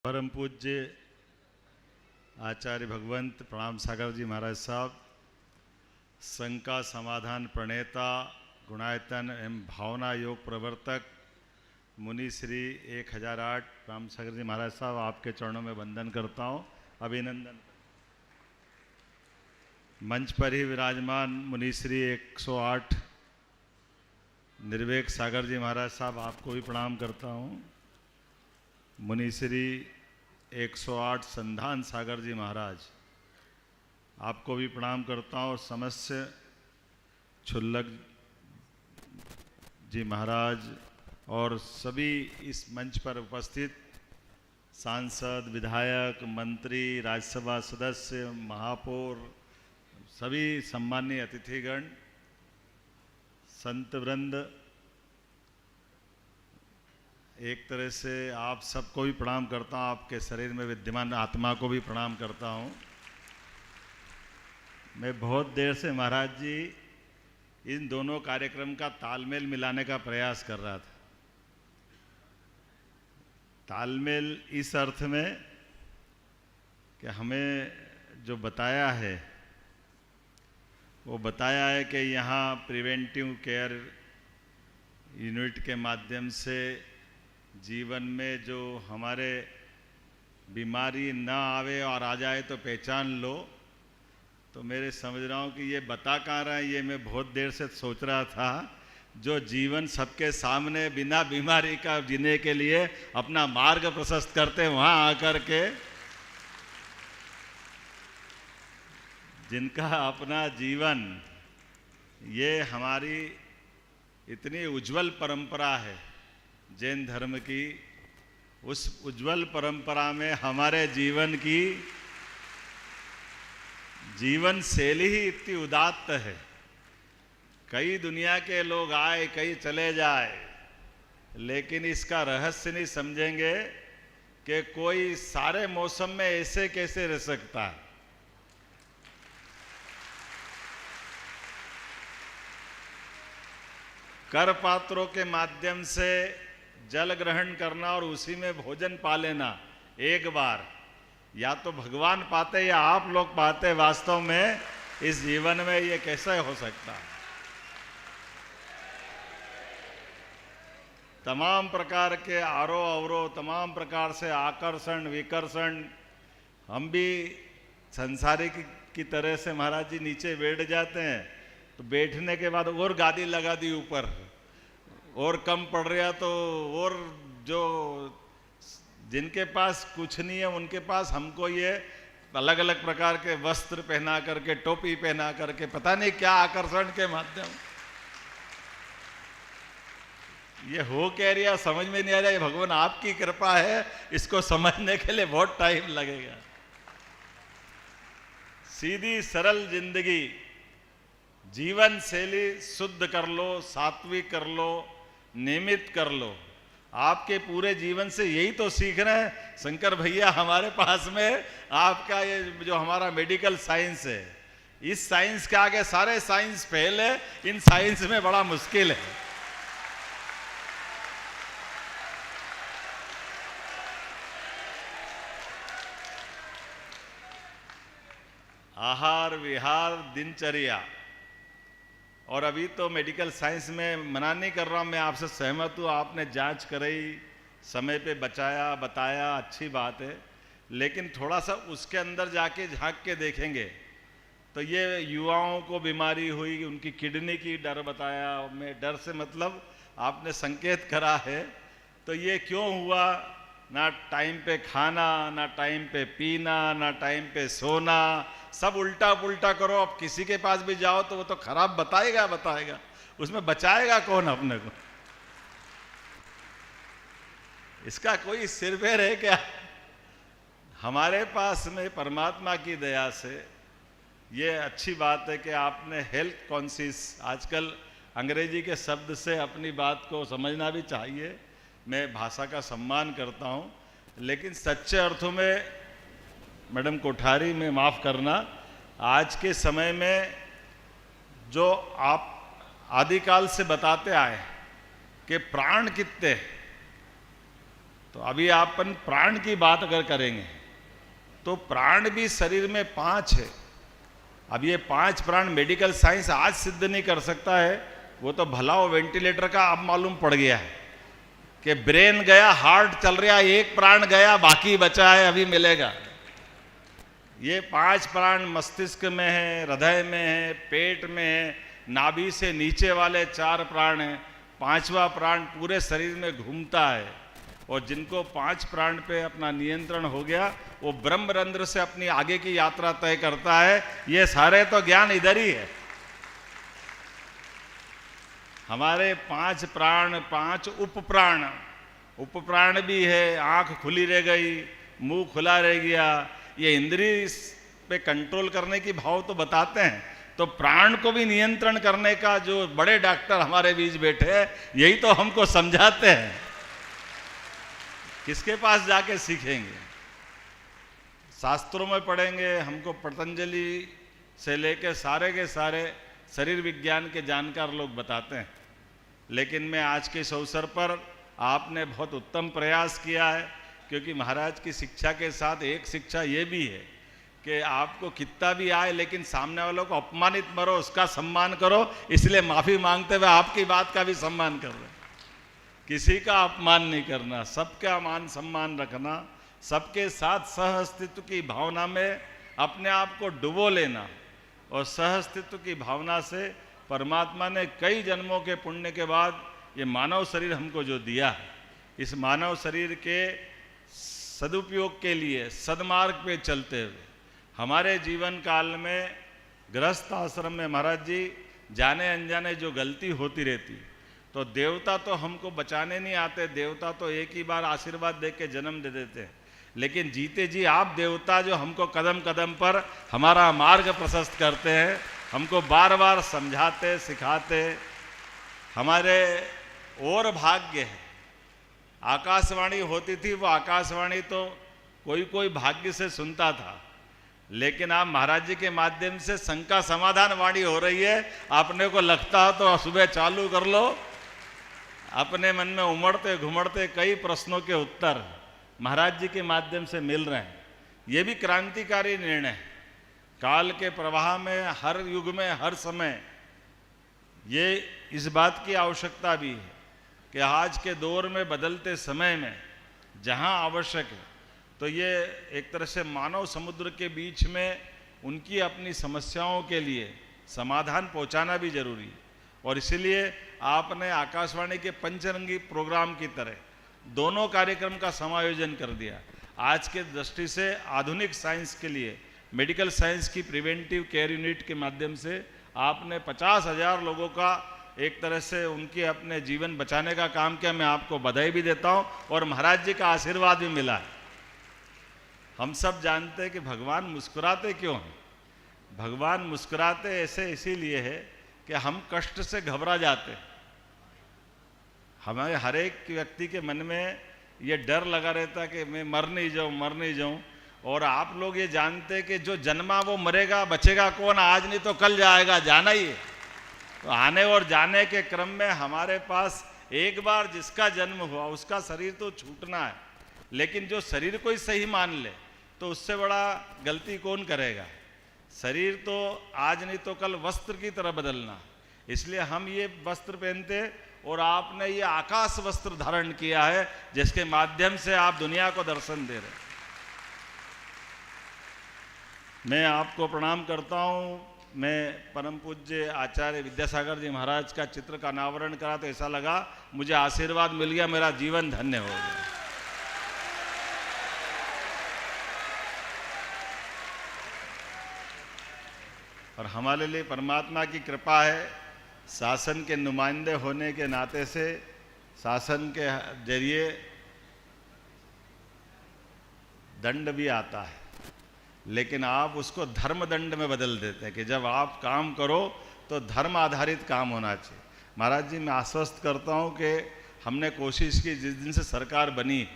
परम पूज्य आचार्य भगवंत प्रणाम सागर जी महाराज साहब, संघ का समाधान प्रणेता, गुणायतन एवं भावना योग प्रवर्तक मुनि श्री 1008 प्रणाम सागर जी महाराज साहब, आपके चरणों में वंदन करता हूँ, अभिनंदन। मंच पर ही विराजमान मुनि श्री 108 निर्वेक सागर जी महाराज साहब, आपको भी प्रणाम करता हूँ। मुनि श्री 108 संधान सागर जी महाराज, आपको भी प्रणाम करता हूँ। और समस्त छुल्लक जी महाराज और सभी इस मंच पर उपस्थित सांसद, विधायक, मंत्री, राज्यसभा सदस्य, महापौर, सभी सम्मानीय अतिथिगण, संत वृंद, एक तरह से आप सबको भी प्रणाम करता हूँ। आपके शरीर में विद्यमान आत्मा को भी प्रणाम करता हूँ। मैं बहुत देर से महाराज जी इन दोनों कार्यक्रम का तालमेल मिलाने का प्रयास कर रहा था। तालमेल इस अर्थ में कि हमें जो बताया है वो बताया है कि यहाँ प्रिवेंटिव केयर यूनिट के माध्यम से जीवन में जो हमारे बीमारी ना आवे और आ जाए तो पहचान लो। तो मेरे समझ रहा हूँ कि ये बता कहाँ रहा है, ये मैं बहुत देर से सोच रहा था। जो जीवन सबके सामने बिना बीमारी का जीने के लिए अपना मार्ग प्रशस्त करते, वहाँ आकर के जिनका अपना जीवन, ये हमारी इतनी उज्जवल परंपरा है जैन धर्म की, उस उज्जवल परंपरा में हमारे जीवन की जीवन शैली ही इतनी उदात्त है। कई दुनिया के लोग आए, कई चले जाए, लेकिन इसका रहस्य नहीं समझेंगे कि कोई सारे मौसम में ऐसे कैसे रह सकता है। कर पात्रों के माध्यम से जल ग्रहण करना और उसी में भोजन पा लेना एक बार, या तो भगवान पाते या आप लोग पाते। वास्तव में इस जीवन में ये कैसे हो सकता है। तमाम प्रकार के आरोह अवरोह, तमाम प्रकार से आकर्षण विकर्षण, हम भी संसारिक की तरह से महाराज जी नीचे बैठ जाते हैं, तो बैठने के बाद और गादी लगा दी ऊपर, और कम पड़ रहा तो और जो जिनके पास कुछ नहीं है उनके पास हमको ये अलग अलग प्रकार के वस्त्र पहना करके, टोपी पहना करके, पता नहीं क्या आकर्षण के माध्यम ये हो कह रहा, समझ में नहीं आ रहा। ये भगवान आपकी कृपा है, इसको समझने के लिए बहुत टाइम लगेगा। सीधी सरल जिंदगी, जीवन शैली शुद्ध कर लो, सात्विक कर लो, नियमित कर लो। आपके पूरे जीवन से यही तो सीख रहे हैं शंकर भैया हमारे पास में। आपका ये जो हमारा मेडिकल साइंस है, इस साइंस के आगे सारे साइंस फेल है। इन साइंस में बड़ा मुश्किल है। आहार विहार दिनचर्या, और अभी तो मेडिकल साइंस में मना नहीं कर रहा हूँ, मैं आपसे सहमत हूँ। आपने जांच कराई, समय पे बचाया, बताया, अच्छी बात है। लेकिन थोड़ा सा उसके अंदर जाके झांक के देखेंगे तो ये युवाओं को बीमारी हुई, उनकी किडनी की डर बताया। मैं डर से मतलब आपने संकेत करा है। तो ये क्यों हुआ? ना टाइम पे खाना, ना टाइम पे पीना, ना टाइम पे सोना, सब उल्टा पुल्टा करो। अब किसी के पास भी जाओ तो वो तो खराब बताएगा, उसमें बचाएगा कौन अपने को? इसका कोई सिरपैर है क्या? हमारे पास में परमात्मा की दया से ये अच्छी बात है कि आपने हेल्थ कॉन्शियस, आजकल अंग्रेजी के शब्द से अपनी बात को समझना भी चाहिए। मैं भाषा का सम्मान करता हूँ, लेकिन सच्चे अर्थों में मैडम कोठारी में माफ़ करना, आज के समय में जो आप आदिकाल से बताते आए कि प्राण कितने, तो अभी अपन प्राण की बात अगर करेंगे तो प्राण भी शरीर में 5 है। अब ये 5 प्राण मेडिकल साइंस आज सिद्ध नहीं कर सकता है, वो तो भला वो वेंटिलेटर का अब मालूम पड़ गया है कि ब्रेन गया, हार्ट चल रहा, एक प्राण गया, बाकी बचा है, अभी मिलेगा। ये 5 प्राण मस्तिष्क में है, हृदय में है, पेट में है, नाभि से नीचे वाले 4 प्राण हैं, 5वां प्राण पूरे शरीर में घूमता है। और जिनको 5 प्राण पे अपना नियंत्रण हो गया, वो ब्रह्मरंध्र से अपनी आगे की यात्रा तय करता है। ये सारे तो ज्ञान इधर ही है। हमारे 5 प्राण, 5 उपप्राण, उपप्राण भी है। आंख खुली रह गई, मुंह खुला रह गया, ये इंद्रिय पे कंट्रोल करने की भाव तो बताते हैं। तो प्राण को भी नियंत्रण करने का जो बड़े डॉक्टर हमारे बीच बैठे हैं, यही तो हमको समझाते हैं। किसके पास जाके सीखेंगे? शास्त्रों में पढ़ेंगे। हमको पतंजलि से लेके सारे के सारे शरीर विज्ञान के जानकार लोग बताते हैं। लेकिन मैं आज के इस अवसर पर आपने बहुत उत्तम प्रयास किया है, क्योंकि महाराज की शिक्षा के साथ एक शिक्षा ये भी है कि आपको कितना भी आए लेकिन सामने वालों को अपमानित मरो, उसका सम्मान करो। इसलिए माफ़ी मांगते हुए आपकी बात का भी सम्मान कर रहे हैं। किसी का अपमान नहीं करना, सबका मान सम्मान रखना, सबके साथ सह अस्तित्व की भावना में अपने आप को डुबो लेना। और सह अस्तित्व की भावना से परमात्मा ने कई जन्मों के पुण्य के बाद ये मानव शरीर हमको जो दिया है, इस मानव शरीर के सदुपयोग के लिए सदमार्ग पे चलते हुए हमारे जीवन काल में गृहस्थ आश्रम में महाराज जी जाने अनजाने जो गलती होती रहती, तो देवता तो हमको बचाने नहीं आते। देवता तो एक ही बार आशीर्वाद दे के जन्म दे देते हैं। लेकिन जीते जी आप देवता जो हमको कदम कदम पर हमारा मार्ग प्रशस्त करते हैं, हमको बार बार समझाते सिखाते, हमारे और भाग्य है। आकाशवाणी होती थी, वो आकाशवाणी तो कोई कोई भाग्य से सुनता था। लेकिन आप महाराज जी के माध्यम से शंका समाधान वाणी हो रही है। आपने को लगता है तो सुबह चालू कर लो, अपने मन में उमड़ते घुमड़ते कई प्रश्नों के उत्तर महाराज जी के माध्यम से मिल रहे हैं। ये भी क्रांतिकारी निर्णय है। काल के प्रवाह में हर युग में हर समय ये इस बात की आवश्यकता भी है कि आज के दौर में बदलते समय में जहाँ आवश्यक है, तो ये एक तरह से मानव समुद्र के बीच में उनकी अपनी समस्याओं के लिए समाधान पहुँचाना भी जरूरी है। और इसीलिए आपने आकाशवाणी के पंचरंगी प्रोग्राम की तरह दोनों कार्यक्रम का समायोजन कर दिया। आज के दृष्टि से आधुनिक साइंस के लिए मेडिकल साइंस की प्रिवेंटिव केयर यूनिट के माध्यम से आपने 50,000 लोगों का एक तरह से उनके अपने जीवन बचाने का काम किया। मैं आपको बधाई भी देता हूँ और महाराज जी का आशीर्वाद भी मिला है। हम सब जानते हैं कि भगवान मुस्कुराते क्यों हैं। भगवान मुस्कुराते ऐसे इसीलिए है कि हम कष्ट से घबरा जाते हैं। हमारे हर एक व्यक्ति के मन में ये डर लगा रहता कि मैं मर नहीं जाऊं। और आप लोग ये जानते हैं कि जो जन्मा वो मरेगा, बचेगा कौन? आज नहीं तो कल जाएगा, जाना ही है। तो आने और जाने के क्रम में हमारे पास एक बार जिसका जन्म हुआ उसका शरीर तो छूटना है, लेकिन जो शरीर को ही सही मान ले तो उससे बड़ा गलती कौन करेगा। शरीर तो आज नहीं तो कल वस्त्र की तरह बदलना, इसलिए हम ये वस्त्र पहनते और आपने ये आकाश वस्त्र धारण किया है जिसके माध्यम से आप दुनिया को दर्शन दे रहे। मैं आपको प्रणाम करता हूँ। मैं परम पूज्य आचार्य विद्यासागर जी महाराज का चित्र का अनावरण करा तो ऐसा लगा मुझे आशीर्वाद मिल गया, मेरा जीवन धन्य हो गया। और हमारे लिए परमात्मा की कृपा है, शासन के नुमाइंदे होने के नाते से शासन के जरिए दंड भी आता है, लेकिन आप उसको धर्म दंड में बदल देते हैं कि जब आप काम करो तो धर्म आधारित काम होना चाहिए। महाराज जी, मैं आश्वस्त करता हूँ कि हमने कोशिश की, जिस दिन से सरकार बनी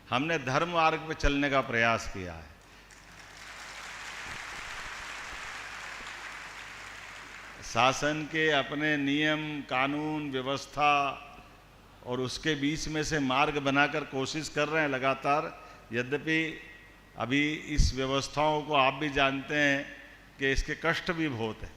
हमने धर्म मार्ग पे चलने का प्रयास किया है। शासन के अपने नियम कानून व्यवस्था और उसके बीच में से मार्ग बनाकर कोशिश कर रहे हैं लगातार। यद्यपि अभी इस व्यवस्थाओं को आप भी जानते हैं कि इसके कष्ट भी बहुत है,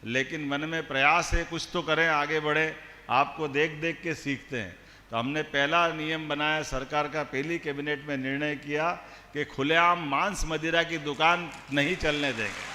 लेकिन मन में प्रयास है कुछ तो करें, आगे बढ़े। आपको देख देख के सीखते हैं। तो हमने पहला नियम बनाया, सरकार का पहली कैबिनेट में निर्णय किया कि खुलेआम मांस मदिरा की दुकान नहीं चलने देंगे।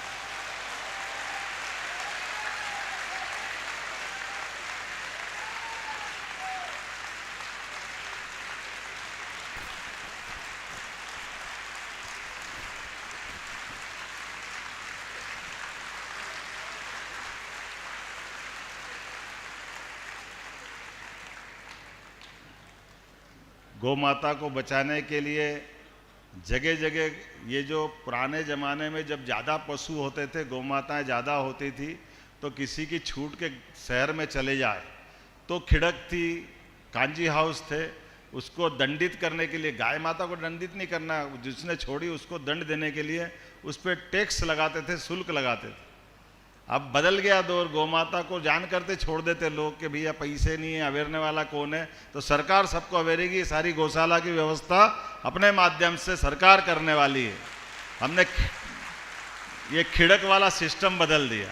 गौ माता को बचाने के लिए जगह जगह, ये जो पुराने ज़माने में जब ज़्यादा पशु होते थे, गौ माताएँ ज़्यादा होती थी, तो किसी की छूट के शहर में चले जाए तो खिड़क थी, कांजी हाउस थे, उसको दंडित करने के लिए, गाय माता को दंडित नहीं करना, जिसने छोड़ी उसको दंड देने के लिए उस पर टैक्स लगाते थे, शुल्क लगाते थे। अब बदल गया दौर, गौ माता को जान करते छोड़ देते लोग कि भैया पैसे नहीं है, अवेरने वाला कौन है। तो सरकार सबको अवेरेगी। सारी गौशाला की व्यवस्था अपने माध्यम से सरकार करने वाली है। हमने ये खिड़क वाला सिस्टम बदल दिया।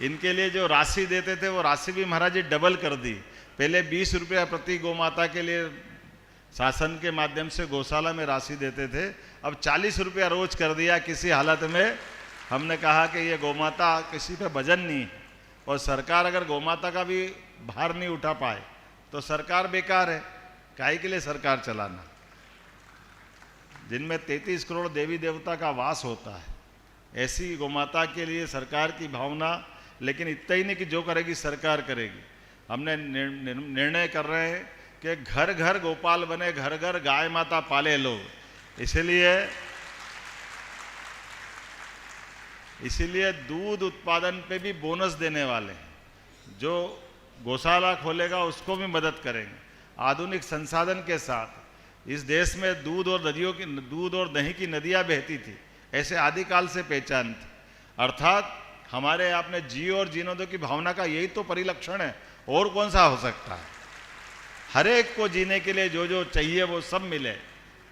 इनके लिए जो राशि देते थे वो राशि भी महाराज जी डबल कर दी। पहले 20 रुपया प्रति गौ माता के लिए शासन के माध्यम से गौशाला में राशि देते थे, अब 40 रुपया रोज कर दिया। किसी हालत में हमने कहा कि ये गौमाता किसी पे वजन नहीं है, और सरकार अगर गौमाता का भी भार नहीं उठा पाए तो सरकार बेकार है। काहे के लिए सरकार चलाना, जिनमें 33 करोड़ देवी देवता का वास होता है, ऐसी गौमाता के लिए सरकार की भावना। लेकिन इतना ही नहीं कि जो करेगी सरकार करेगी। हमने निर्णय कर रहे हैं कि घर घर गोपाल बने, घर घर गाय माता पाले लोग। इसीलिए दूध उत्पादन पे भी बोनस देने वाले हैं। जो गौशाला खोलेगा उसको भी मदद करेंगे। आधुनिक संसाधन के साथ इस देश में दूध और दही की नदियां बहती थी, ऐसे आदिकाल से पहचान थी। अर्थात हमारे आपने जी और जीने दो की भावना का यही तो परिलक्षण है, और कौन सा हो सकता है। हर एक को जीने के लिए जो जो चाहिए वो सब मिले,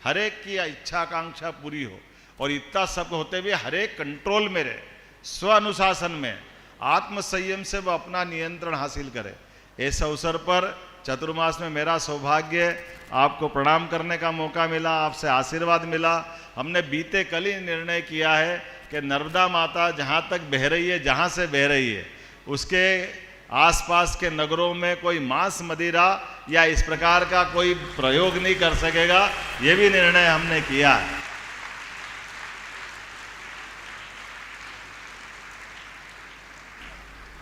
हर एक की इच्छा आकांक्षा पूरी हो, और इतना सब होते हुए हर एक कंट्रोल में रहे, स्व अनुशासन में, आत्म संयम से वो अपना नियंत्रण हासिल करे। इस अवसर पर चतुर्मास में मेरा सौभाग्य आपको प्रणाम करने का मौका मिला, आपसे आशीर्वाद मिला। हमने बीते कल ही निर्णय किया है कि नर्मदा माता जहाँ तक बह रही है, जहाँ से बह रही है, उसके आसपास के नगरों में कोई मांस मदिरा या इस प्रकार का कोई प्रयोग नहीं कर सकेगा। ये भी निर्णय हमने किया है।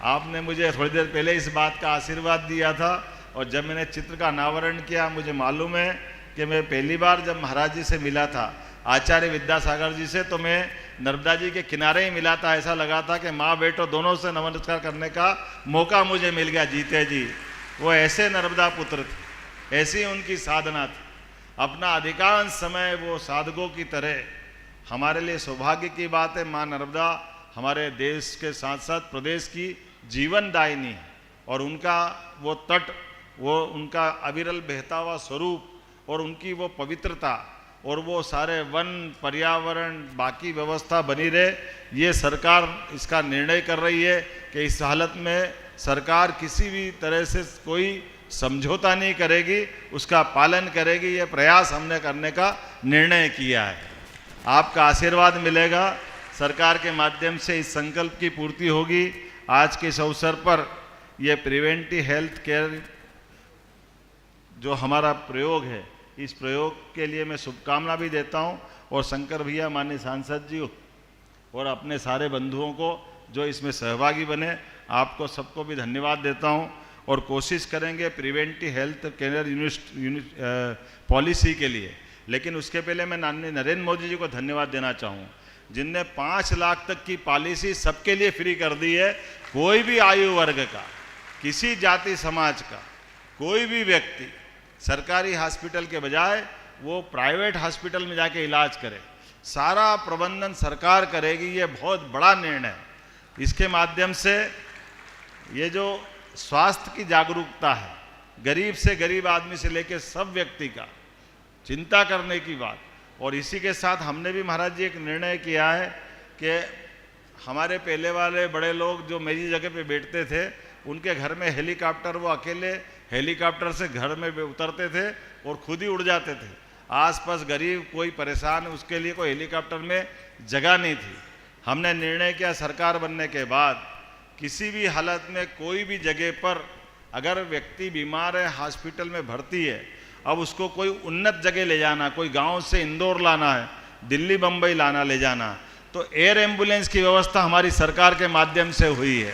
आपने मुझे थोड़ी देर पहले इस बात का आशीर्वाद दिया था, और जब मैंने चित्र का अनावरण किया, मुझे मालूम है कि मैं पहली बार जब महाराज जी से मिला था, आचार्य विद्यासागर जी से, तो मैं नर्मदा जी के किनारे ही मिला था। ऐसा लगा था कि माँ बेटो दोनों से नमस्कार करने का मौका मुझे मिल गया। जीते जी वो ऐसे नर्मदा पुत्र थे, ऐसी उनकी साधना थी। अपना अधिकांश समय वो साधकों की तरह, हमारे लिए सौभाग्य की बात है। माँ नर्मदा हमारे देश के साथ साथ प्रदेश की जीवनदायिनी है, और उनका वो तट, वो उनका अविरल बहता हुआ स्वरूप, और उनकी वो पवित्रता, और वो सारे वन, पर्यावरण, बाकी व्यवस्था बनी रहे। ये सरकार इसका निर्णय कर रही है कि इस हालत में सरकार किसी भी तरह से कोई समझौता नहीं करेगी, उसका पालन करेगी। ये प्रयास हमने करने का निर्णय किया है। आपका आशीर्वाद मिलेगा, सरकार के माध्यम से इस संकल्प की पूर्ति होगी। आज के इस अवसर पर यह प्रिवेंटिव हेल्थ केयर जो हमारा प्रयोग है, इस प्रयोग के लिए मैं शुभकामना भी देता हूं, और शंकर भैया, माननीय सांसद जी और अपने सारे बंधुओं को जो इसमें सहभागी बने, आपको सबको भी धन्यवाद देता हूं। और कोशिश करेंगे प्रिवेंटिव हेल्थ केयर पॉलिसी के लिए। लेकिन उसके पहले मैं माननीय नरेंद्र मोदी जी को धन्यवाद देना चाहूँ, जिनने 5 लाख तक की पॉलिसी सबके लिए फ्री कर दी है। कोई भी आयु वर्ग का, किसी जाति समाज का कोई भी व्यक्ति सरकारी हॉस्पिटल के बजाय वो प्राइवेट हॉस्पिटल में जाके इलाज करे, सारा प्रबंधन सरकार करेगी। ये बहुत बड़ा निर्णय है। इसके माध्यम से ये जो स्वास्थ्य की जागरूकता है, गरीब से गरीब आदमी से लेकर सब व्यक्ति का चिंता करने की बात। और इसी के साथ हमने भी महाराज जी एक निर्णय किया है कि हमारे पहले वाले बड़े लोग जो मेरी जगह पे बैठते थे, उनके घर में हेलीकॉप्टर, वो अकेले हेलीकॉप्टर से घर में उतरते थे और खुद ही उड़ जाते थे। आसपास गरीब कोई परेशान, उसके लिए कोई हेलीकॉप्टर में जगह नहीं थी। हमने निर्णय किया सरकार बनने के बाद, किसी भी हालत में कोई भी जगह पर अगर व्यक्ति बीमार है, हॉस्पिटल में भर्ती है, अब उसको कोई उन्नत जगह ले जाना, कोई गांव से इंदौर लाना है, दिल्ली बम्बई लाना ले जाना, तो एयर एम्बुलेंस की व्यवस्था हमारी सरकार के माध्यम से हुई है।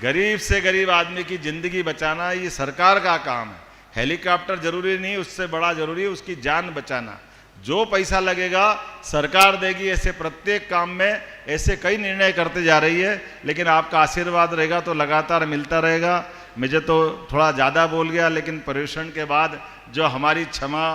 गरीब से गरीब आदमी की जिंदगी बचाना ये सरकार का काम है। हेलीकॉप्टर जरूरी नहीं, उससे बड़ा जरूरी है उसकी जान बचाना। जो पैसा लगेगा सरकार देगी। ऐसे प्रत्येक काम में ऐसे कई निर्णय करते जा रही है, लेकिन आपका आशीर्वाद रहेगा तो लगातार मिलता रहेगा। मुझे तो थोड़ा ज़्यादा बोल गया, लेकिन पर्यूषण के बाद जो हमारी क्षमा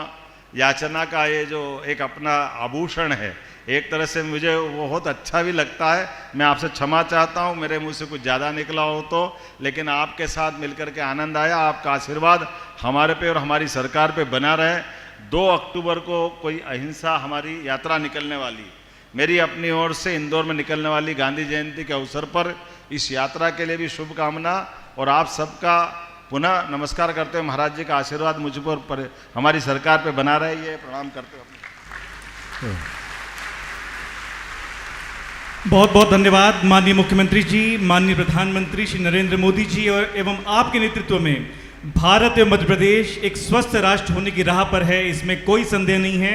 याचना का ये जो एक अपना आभूषण है, एक तरह से मुझे वो बहुत अच्छा भी लगता है। मैं आपसे क्षमा चाहता हूँ मेरे मुंह से कुछ ज़्यादा निकला हो तो, लेकिन आपके साथ मिलकर के आनंद आया। आपका आशीर्वाद हमारे पे और हमारी सरकार पे बना रहे। 2 अक्टूबर को कोई अहिंसा हमारी यात्रा निकलने वाली, मेरी अपनी ओर से इंदौर में निकलने वाली गांधी जयंती के अवसर पर इस यात्रा के लिए भी शुभकामना, और आप सबका पुनः नमस्कार करते हुए महाराज जी का आशीर्वाद मुझ पर हमारी सरकार पे बना रहे, ये प्रणाम करते हुए। बहुत बहुत धन्यवाद माननीय मुख्यमंत्री जी, माननीय प्रधानमंत्री श्री नरेंद्र मोदी जी, और एवं आपके नेतृत्व में भारत एवं मध्य प्रदेश एक स्वस्थ राष्ट्र होने की राह पर है, इसमें कोई संदेह नहीं है।